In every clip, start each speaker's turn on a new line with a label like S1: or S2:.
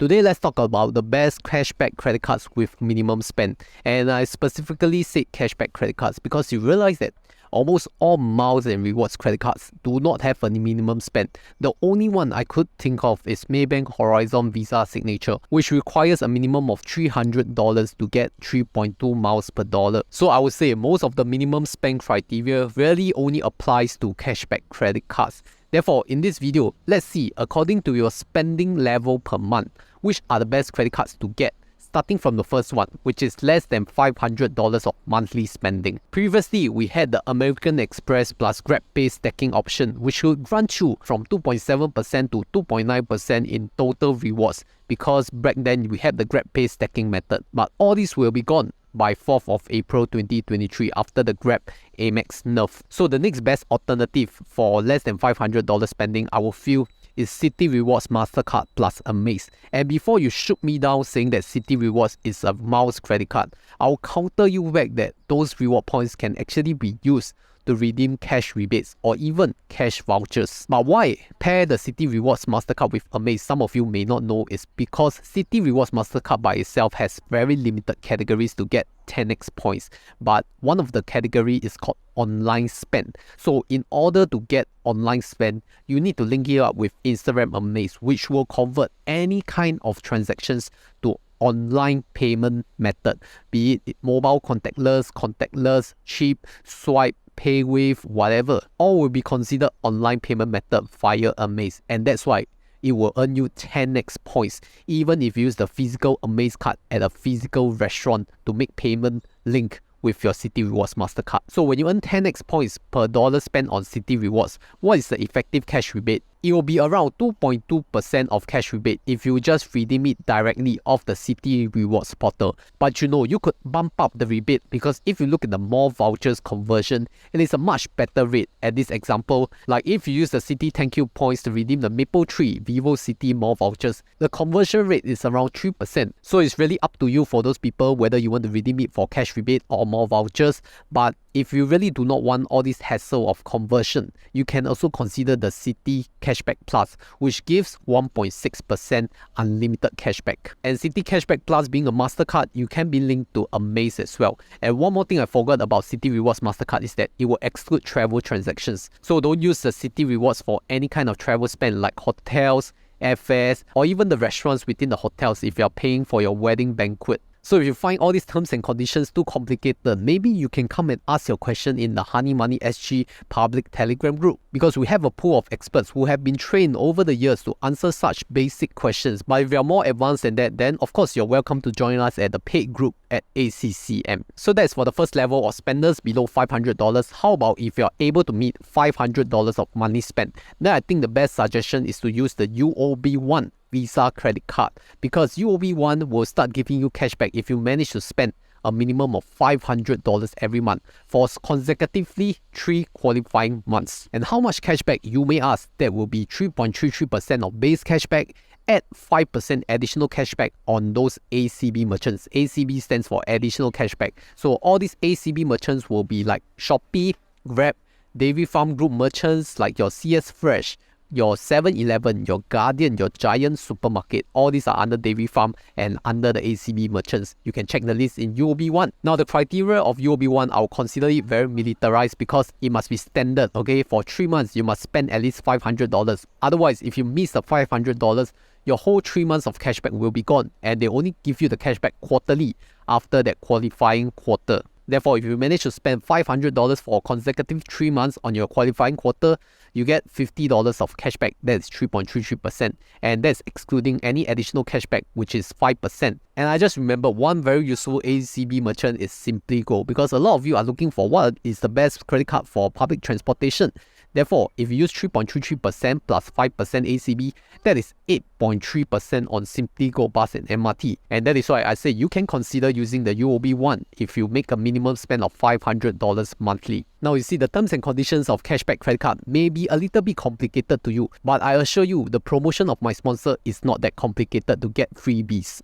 S1: Today, let's talk about the best cashback credit cards with minimum spend. And I specifically said cashback credit cards because you realize that almost all miles and rewards credit cards do not have a minimum spend. The only one I could think of is Maybank Horizon VISA Signature, which requires a minimum of $300 to get 3.2 miles per dollar. So I would say most of the minimum spend criteria really only applies to cashback credit cards. Therefore, in this video, let's see, according to your spending level per month, which are the best credit cards to get, starting from the first one, which is less than $500 of monthly spending. Previously, we had the American Express plus Grabpay stacking option, which will grant you from 2.7% to 2.9% in total rewards, because back then we had the Grabpay stacking method. But all this will be gone by 4th of April 2023 after the Grab Amex nerf. So the next best alternative for less than $500 spending, I will feel, is Citi Rewards Mastercard plus Amaze. And before you shoot me down saying that Citi Rewards is a miles credit card, I'll counter you back that those reward points can actually be used to redeem cash rebates or even cash vouchers. But why pair the Citi Rewards Mastercard with Amaze, some of you may not know, is because Citi Rewards Mastercard by itself has very limited categories to get 10x points, but one of the category is called online spend. So in order to get online spend, you need to link it up with Instagram Amaze, which will convert any kind of transactions to online payment method, be it mobile contactless, chip, swipe, paywave, whatever, all will be considered online payment method via Amaze, and that's why it will earn you 10x points even if you use the physical Amaze card at a physical restaurant to make payment link with your Citi Rewards Mastercard. So when you earn 10x points per dollar spent on Citi Rewards, what is the effective cash rebate? It will be around 2.2% of cash rebate if you just redeem it directly off the Citi Rewards portal. But you know, you could bump up the rebate because if you look at the more vouchers conversion, it is a much better rate. At this example, like if you use the Citi Thank You points to redeem the Maple Tree Vivo City Mall vouchers, the conversion rate is around 3%. So it's really up to you for those people whether you want to redeem it for cash rebate or more vouchers. But if you really do not want all this hassle of conversion, you can also consider the Citi Cashback Plus, which gives 1.6% unlimited cashback. And Citi Cashback Plus being a MasterCard, you can be linked to Amaze as well. And one more thing I forgot about Citi Rewards MasterCard is that it will exclude travel transactions. So don't use the Citi Rewards for any kind of travel spend like hotels, airfares, or even the restaurants within the hotels if you are paying for your wedding banquet. So if you find all these terms and conditions too complicated, maybe you can come and ask your question in the Honey Money SG public Telegram group, because we have a pool of experts who have been trained over the years to answer such basic questions. But if you're more advanced than that, then of course you're welcome to join us at the paid group at ACCM. So that's for the first level of spenders below $500. How about if you're able to meet $500 of money spent? Then I think the best suggestion is to use the UOB1 Visa credit card, because UOB1 will start giving you cashback if you manage to spend a minimum of $500 every month for consecutively 3 qualifying months. And how much cashback, you may ask? That will be 3.33% of base cashback at 5% additional cashback on those ACB merchants. ACB stands for additional cashback. So all these ACB merchants will be like Shopee, Grab, Dairy Farm Group merchants like your CS Fresh, your 7-Eleven, your Guardian, your Giant Supermarket. All these are under Dairy Farm and under the ACB merchants. You can check the list in UOB1. Now the criteria of UOB1, I'll consider it very militarized because it must be standard, okay? For 3 months, you must spend at least $500. Otherwise, if you miss the $500, your whole 3 months of cashback will be gone, and they only give you the cashback quarterly after that qualifying quarter. Therefore, if you manage to spend $500 for consecutive 3 months on your qualifying quarter, you get $50 of cashback. That's 3.33%. And that's excluding any additional cashback, which is 5%. And I just remember one very useful ACB merchant is Simply Go, because a lot of you are looking for what is the best credit card for public transportation. Therefore, if you use 3.33% plus 5% ACB, that is 8.3% on Simply Go bus and MRT. And that is why I say you can consider using the UOB1 if you make a minimum spend of $500 monthly. Now you see, the terms and conditions of cashback credit card may be a little bit complicated to you, but I assure you the promotion of my sponsor is not that complicated to get freebies.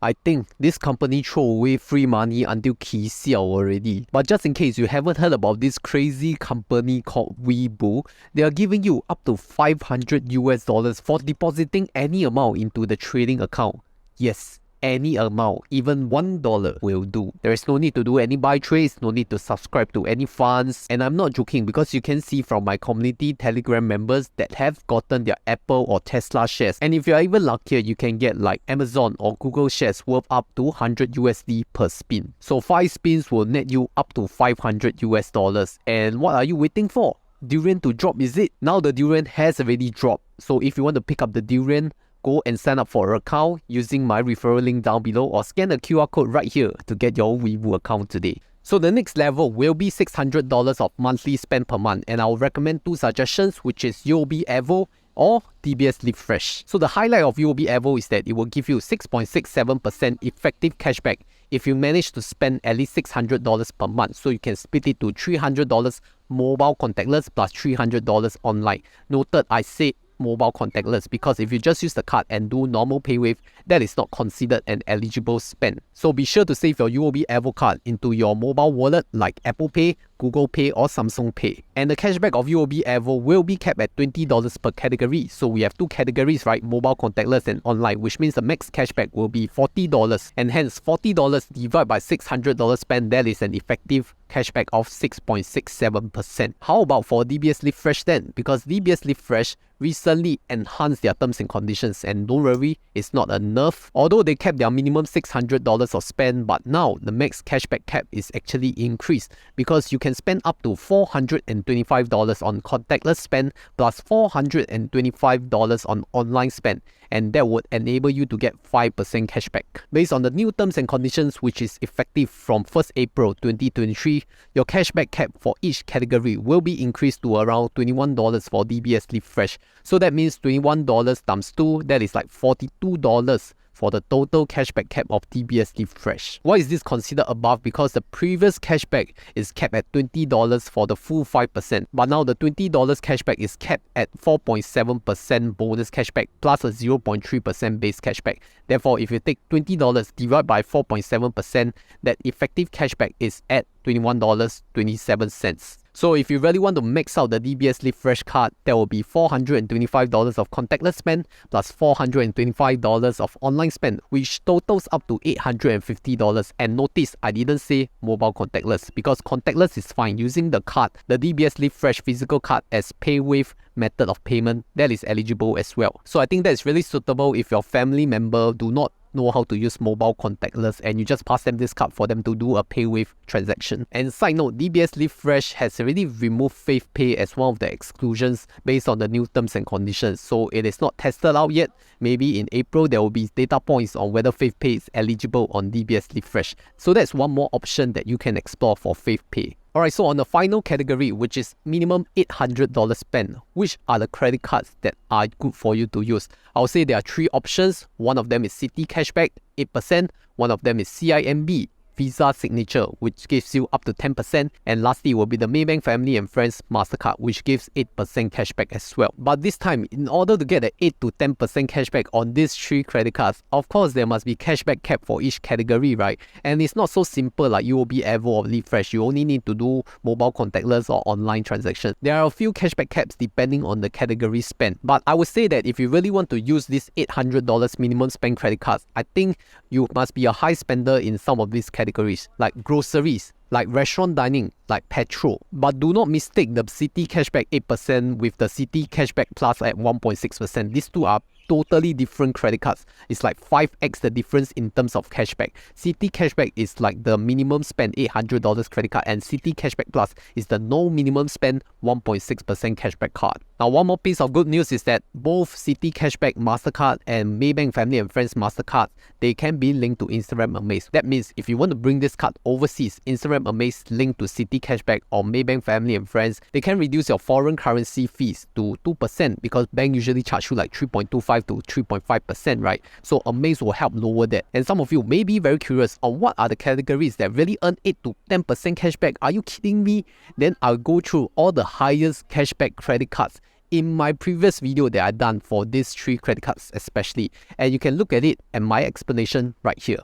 S1: I think this company throw away free money until key siao already. But just in case you haven't heard about this crazy company called Weibo, they are giving you up to $500 for depositing any amount into the trading account. Yes, any amount, even $1 will do. There is no need to do any buy trades, no need to subscribe to any funds. And I'm not joking, because you can see from my community Telegram members that have gotten their Apple or Tesla shares. And if you're even luckier, you can get like Amazon or Google shares worth up to $100 per spin. So 5 spins will net you up to $500. And what are you waiting for? Durian to drop, is it? Now the durian has already dropped. So if you want to pick up the durian, go and sign up for an account using my referral link down below, or scan the QR code right here to get your Weibo account today. So the next level will be $600 of monthly spend per month, and I'll recommend 2 suggestions, which is UOB Evo or DBS Live Fresh. So the highlight of UOB Evo is that it will give you 6.67% effective cashback if you manage to spend at least $600 per month. So you can split it to $300 mobile contactless plus $300 online. Noted, I said mobile contactless because if you just use the card and do normal PayWave, that is not considered an eligible spend. So be sure to save your UOB Evo card into your mobile wallet like Apple Pay, Google Pay or Samsung Pay. And the cashback of UOB Evo will be capped at $20 per category. So we have 2 categories, right? Mobile contactless and online, which means the max cashback will be $40. And hence $40 divided by $600 spend, that is an effective cashback of 6.67%. How about for DBS Live Fresh then? Because DBS Live Fresh recently enhanced their terms and conditions, and don't worry, it's not a nerf. Although they kept their minimum $600 of spend, but now the max cashback cap is actually increased because you can spend up to $425 on contactless spend plus $425 on online spend, and that would enable you to get 5% cashback. Based on the new terms and conditions, which is effective from 1st April 2023, your cashback cap for each category will be increased to around $21 for DBS Live Fresh. So that means $21 times 2, that is like $42 for the total cashback cap of DBS Live Fresh. Why is this considered above? Because the previous cashback is capped at $20 for the full 5%, but now the $20 cashback is capped at 4.7% bonus cashback plus a 0.3% base cashback. Therefore, if you take $20 divided by 4.7%, that effective cashback is at $21.27. So if you really want to max out the DBS Live Fresh card, there will be $425 of contactless spend plus $425 of online spend, which totals up to $850. And notice I didn't say mobile contactless, because contactless is fine. Using the card, the DBS Live Fresh physical card as PayWave method of payment, that is eligible as well. So I think that is really suitable if your family member do not know how to use mobile contactless and you just pass them this card for them to do a PayWave transaction. And side note, DBS Live Fresh has already removed FavePay as one of the exclusions based on the new terms and conditions. So it is not tested out yet. Maybe in April there will be data points on whether FavePay is eligible on DBS Live Fresh. So that's one more option that you can explore for FavePay. Alright, so on the final category, which is minimum $800 spend, which are the credit cards that are good for you to use? I'll say there are 3 options. One of them is Citi Cashback, 8%. One of them is CIMB Visa Signature, which gives you up to 10%. And lastly will be the Maybank Family and Friends MasterCard, which gives 8% cashback as well. But this time, in order to get an 8 to 10% cashback on these 3 credit cards, of course there must be cashback cap for each category, right? And it's not so simple like UOB Evo or Live Fresh. You only need to do mobile contactless or online transactions. There are a few cashback caps depending on the category spent. But I would say that if you really want to use this $800 minimum spend credit cards, I think you must be a high spender in some of these categories, like groceries, like restaurant dining, like petrol. But do not mistake the Citi Cashback 8% with the Citi Cashback Plus at 1.6%. These two are totally different credit cards. It's like 5x the difference in terms of cashback. Citi Cashback is like the minimum spend $800 credit card, and Citi Cashback Plus is the no minimum spend 1.6% cashback card. Now, one more piece of good news is that both Citi Cashback MasterCard and Maybank Family and Friends MasterCard, they can be linked to Instagram Amaze. That means if you want to bring this card overseas, Instagram Amaze linked to Citi Cashback or Maybank Family and Friends, they can reduce your foreign currency fees to 2% because bank usually charge you like 3.25 to 3.5%, right? So Amaze will help lower that. And some of you may be very curious on what are the categories that really earn 8 to 10% cashback. Are you kidding me? Then I'll go through all the highest cashback credit cards in my previous video that I done for these 3 credit cards especially, and you can look at it and my explanation right here.